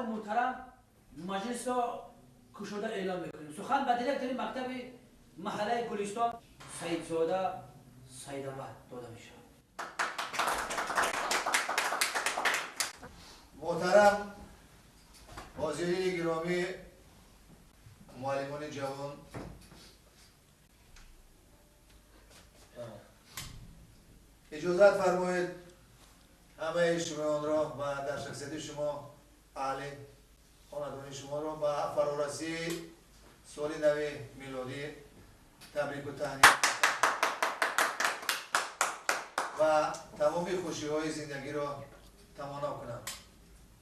آقای محترم مجلس را کشوده اعلام میکنیم. سخن به دیرکتور مکتب محله گلستان سیدزاده سیدآباد داده میشه. محترم وزیر گرامی، معلمان جوان، اجازت فرمایید همه شما را و در شخصیت شما اهل خاندان شما را به فرارسی سال نو میلادی تبریک و تهنیت و تمام خوشی های زندگی را تمنا کنم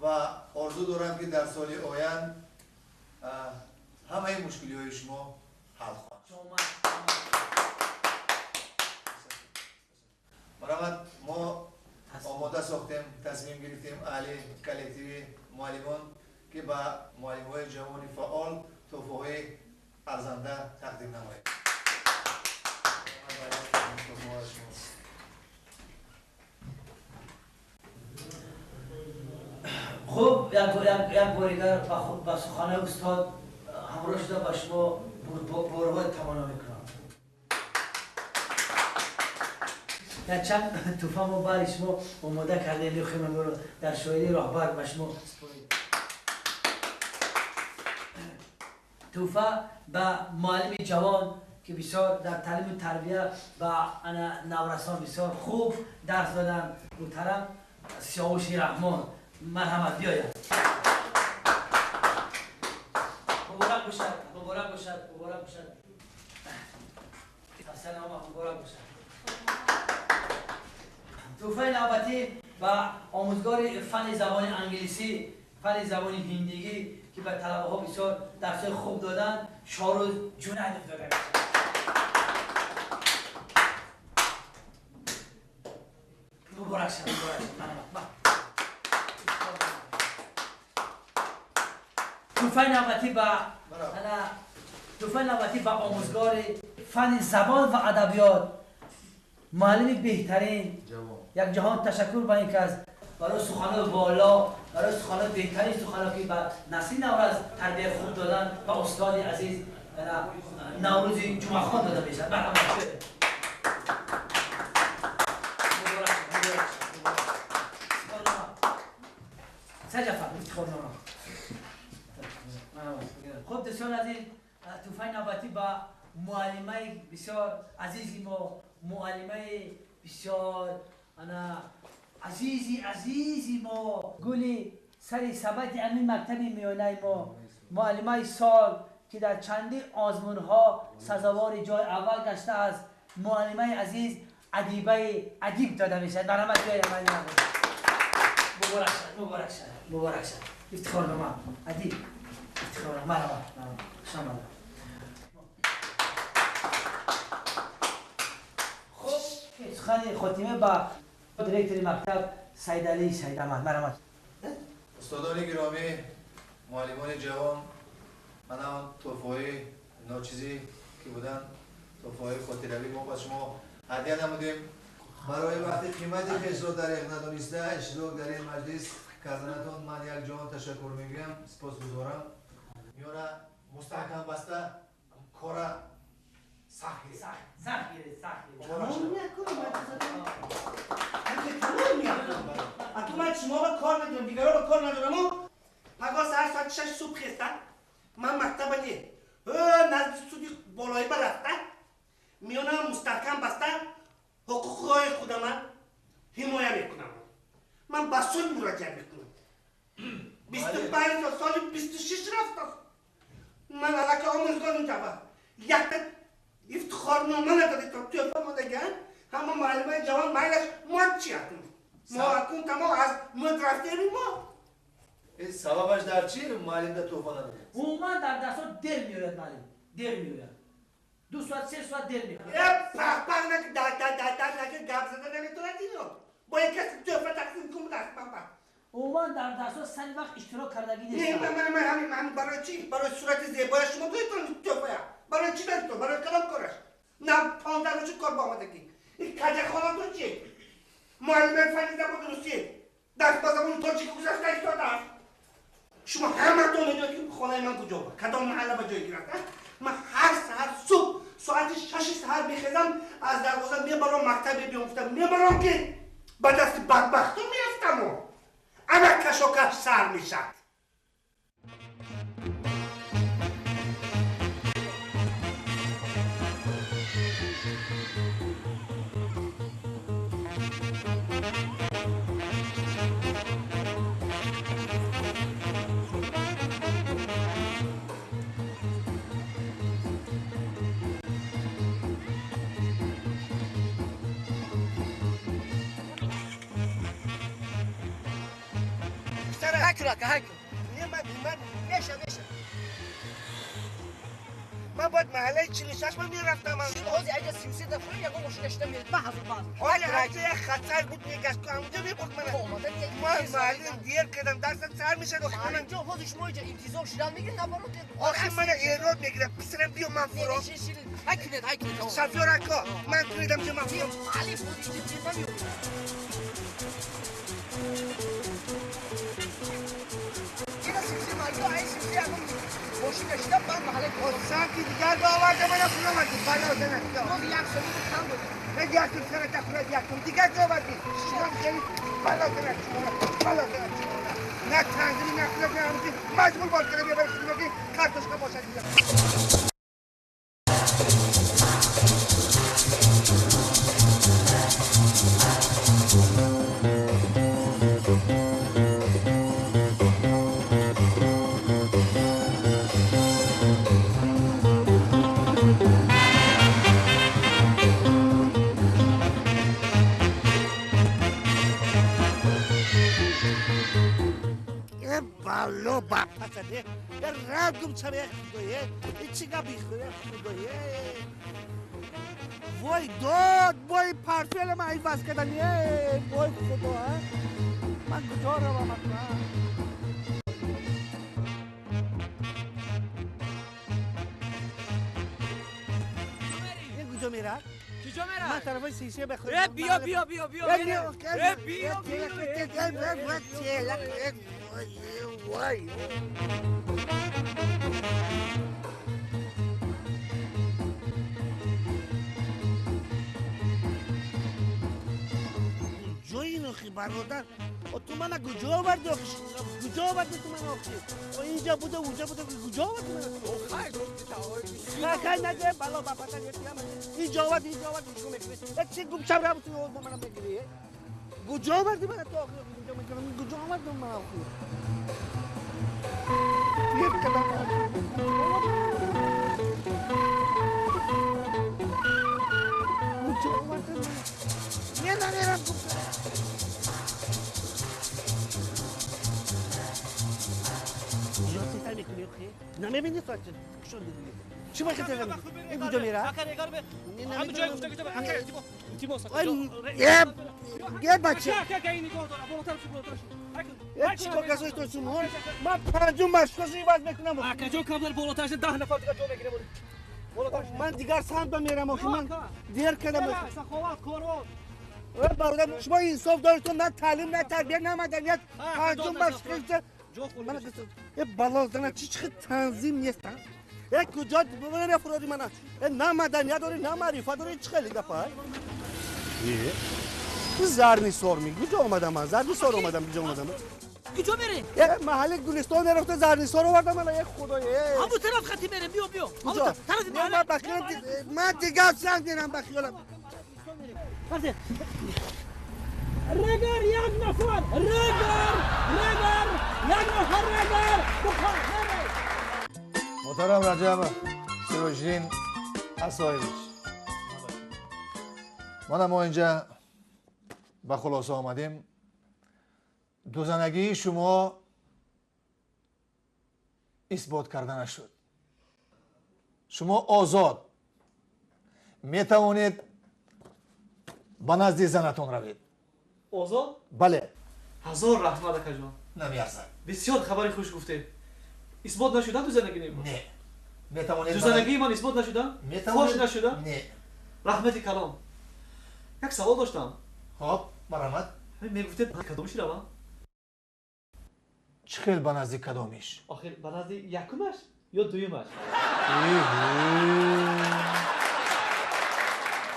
و آرزو دارم که در سال آیند همه مشکلی های شما حل خواهد شد. مرحمت ما آماده ساختیم، تصمیم گرفتیم اهل کلکتیو معلمان که به معلم‌های جوان فعال تحفه‌های ارزنده تقدیم نماییم. خب یک بار با سخنه استاد همراه شده با شما بارها تمنا میکنم. در چند توفه ما برای شما آماده کرده میخوایم رو در شاعری راهبر به شما سپاریم. توفه به معلم جوان که بسیار در تعلیم و تربیه و نورسان بسیار خوب درس دادن، محترم سیاوش رحمان. مرحمت بیاید. مبارک باشد، مبارک باشد، مبارک باشد. سلام، مبارک باشد. توفه نوبتی و آموزگار فن زبان انگلیسی، فن زبان هندیگی که به طلبه ها بسیار درس‌های خوب دادن، شاروز جنید داده میشه. مبارک شد، مبارک شد. توفه نوبتی به آموزگار فن زبان و ادبیات، معلم بهترین یک جهان تشکر به این کس برای سخنان بالا، برای سخنان بهترین سخنان که به نسل نوروز تربیت خوب دادن به استاد عزیز نوروز جمعه خان داده میشه. مرحبا. خب دوستان عزیز، توفه نوبتی با معلمه بسیار عزیزی ما، معلمه بسیار عزیزی ما، گلی سری سبت امین مکتب میانه ما، معلمه سال که در چندین آزمون ها سزاوار جای اول گشته است، معلمه عزیز ادیب داده میشه. مرحمت بیاید. مبارک شد، مبارک شد، مبارک شد. افتخار به من ادیب، افتخار. مرحبا، شما. خب سخن خاتمه با دیرکتور مکتب سید علی سید احمد. مرحبا. استادان گرامی، معلمان جوان، من هم تحفه‌های ناچیزی که بودن، تحفه‌های خاطروی ما با شما هدیه نمودیم. برای وقتی قیمتی که را در اغنا دانسته اشتراک در این مجلس کردنتون من یک جان تشکر میگم، سپاسگزارم. میونه مستحکم بسته کار سخت گیره. تو من شما با کار ندارم، دیگرها با کار ندارم. پگاه ساعت 6 صبح خستن من مکتب نیه نزد سودی بالایی برفتن میونم مستحکم بستن حقوقهای خود من حمایه میکنم. من با سود مراجعه میکنم. 25 سال 26 رفت. من علاقه آموزگارم جواب یک افتخارنامه نداده تا توی فهمدگن همه معلمای جوان مایلش ما چی هستیم؟ ما اکون تمام از مدرسه ما. این سببش در چی؟ معلم در توفه نداده؟ عموما در درسات دل میارد معلم، دل میارد. 2 ساعت 3 ساعت دل میارد. پاک نکه در گپ زدن نمیتونه دیگه. با یک کسی توفه تقسیم کنم درس پاک. عموما در درسات سری وقت اشتراک کردگی نیست. نه من برای چی؟ برای صورت زیبای شما دویتون توفه. برای چی داری تو؟ برای کلام کارش. نه 15 روز کار با آمدگی. این کجا خانه تو چیه؟ معلم فنی زبان روسیه. درس با زبان ترکی که گذاشته ایستاده است. شما همتون میدونید که خانه من کجا بود کدام محله به جای گرفته من هر سحر صبح ساعت 6 سحر میخیزم از دروازه میبرم مکتب بیافتم میبرم که به دست بدبختون میفتم و اما کشاکش سر میشد من باید محله 46 من میرفتم من هذه اجى 33 دفعه يقوم مش اشتمل بحث البعض حالا هرچه یک خطر بود میگشت که همونجا میبرد من معلم دیر کردم دستم سر میشه دخترم اینجا خودش شما اینجا انتظار شدن میگیرین نبارو آخه من ایراد میگیرم پسرم بیو من فرام هکنت شفیار اکا من تویدم که من فرام علی خودی چیزی نمیو اینا سیسی مایو ای سیسی همون ماشین اشتم من محله ساعتی دیگر با آورده من اصلا من بالا زنه خود یک سوی کم بود نه یکتون سر دخوره یکتون دیگر جا بردی شما خیلی بالا زنه بالا زنه نه تنظیمی نه کلاب نه همونی مجبور باید کنه بیا برسی بگی کارتوشکا باشد دیگر بالو با پسنده رفتم چرا یک خدایه چی گبی خدایه وای داد وای پرفیل من این بس کردنیه وای خدا من کجا روم اکنم این کجا میره؟ کجا میره؟ من طرف سیسه بخورم بیا وای جایی نخی برادر تو من کجا آوردی کجا آوردی تو من آخی اینجا بوده اونجا بوده کجا آوردی من خیلی نگه بلا با پتن اینجا آوردی شو میکنی چی گم شب رو تو با منم بگیری کجا آوردی من تو آخی اینجا میکنم کجا آوردی من آخی یک کدام کجا آوردی من نمیرم سیتر میکنی اوکی؟ نمیبینی تو شون دیگه چی باید خیلی این کجا میره؟ همه جای گفته یه بچه چی کار کسایی تو شما؟ من پنجم مشکوزی باز میکنم کجا کابل بالاترش 10 نفر دیگه جا میگیره من دیگر سمت میرم آخه من دیر کردم سخاوت کاروان برادر شما انصاف داری تو نه تعلیم نه تربیت نه مدنیت پنجم مشکوزی من گفتم یه بلازدنه چی تنظیم نیستن یک کجا ببینه فراری من نه مدنیت داری نه معرفت داری چی خیلی دفعه زرنی سور میگی کجا اومدم من زرنی سور اومدم کجا میری؟ یه محل گلستان رفته زرنی سور آوردم من یک خدایه همون طرف خطی میره بیا کجا من بخیالم من دیگه سنگ دیرم بخیالم رگر یک نفر رگر یک نفر رگر محترم رجب سروشین اسایش ما اینجا به خلاصه آمدیم دو زنگی شما اثبات کرده نشد شما آزاد می توانید به نزد زنتون روید آزاد؟ بله هزار رحمت اکا جان نمیارزد بسیار خبری خوش گفته اثبات نشدن تو زندگی نیست نه می توانید تو زندگی من اثبات نشدن فاش نشدن نه رحمت کلام یک سوال داشتم خب مرحمت میگفته کدومش روم چه خیلی به نزدیک کدامیش؟ آخر به نزد یکمش یا دویمش؟ ای